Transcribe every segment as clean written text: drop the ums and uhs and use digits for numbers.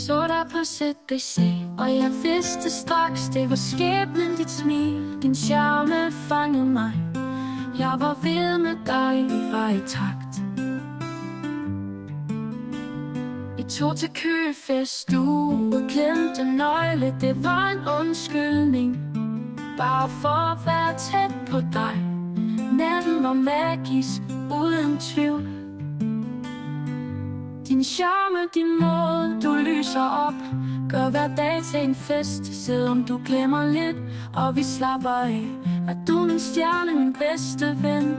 så dig på ZBC, og jeg vidste straks, det var skæbnen, dit smil. Din charme fangede mig. Jeg var vild med dig, vi var i takt. I tog til køfest, du glemte nøgle. Det var en undskyldning, bare for at være tæt på dig. Natten var magisk, uden tvivl. Din charme, din måde, du lyser op, gør hver dag til en fest. Selvom du glemmer lidt, og vi slapper af, er du min stjerne, min bedste ven.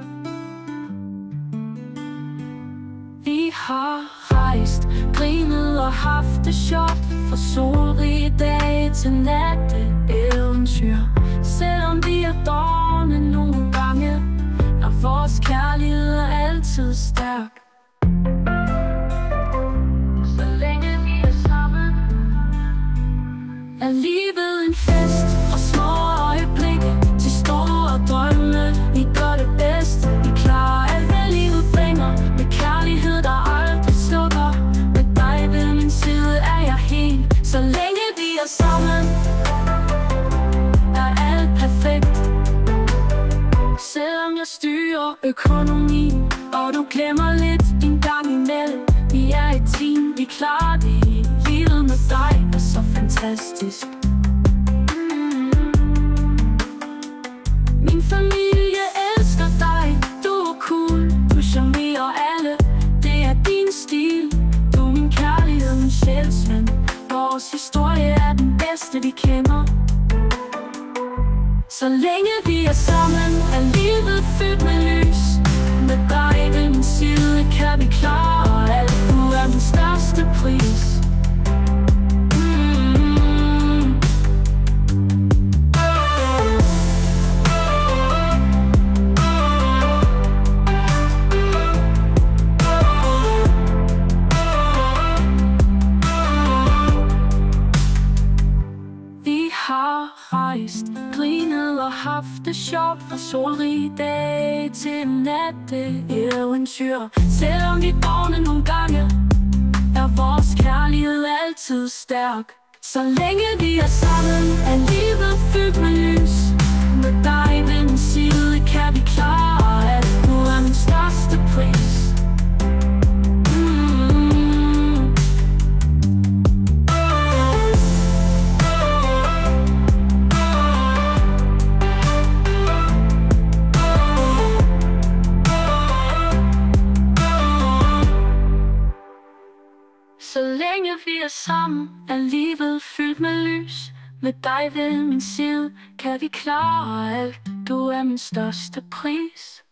Vi har rejst, grinet og haft det sjovt, fra solrige dage til natte-eventyr. Selvom vi er dårne nogle gange, er vores kærlighed altid stærk. Er livet en fest, fra små øjeblikke til store drømme. Vi gør det bedst, vi klarer alt, hvad livet bringer, med kærlighed, der aldrig slukker. Med dig ved min side er jeg helt, så længe vi er sammen, er alt perfekt. Selvom jeg styrer økonomien, og du glemmer lidt en gang imellem. Vi er et team, vi klarer det hele. Livet med dig er så fantastisk. Min familie elsker dig. Du er cool, du charmerer alle. Det er din stil. Du er min kærlighed, min sjælsven. Vores historie er den bedste, vi kender. Så længe vi er sammen, er livet fyldt med lys. Med dig ved min side kan vi klare alt. Du er min største pris. Vi har rejst, grinet og haft det sjovt, fra solrige dage til natte-eventyr. Selvom vi dårne nogle gange, er vores kærlighed altid stærk. Så længe vi er sammen, er livet fyldt med lys. Med dig ved min side kan vi klare alt. Du er min største pris. Så længe vi er sammen, er livet fyldt med lys. Med dig ved min side kan vi klare alt. Du er min største pris.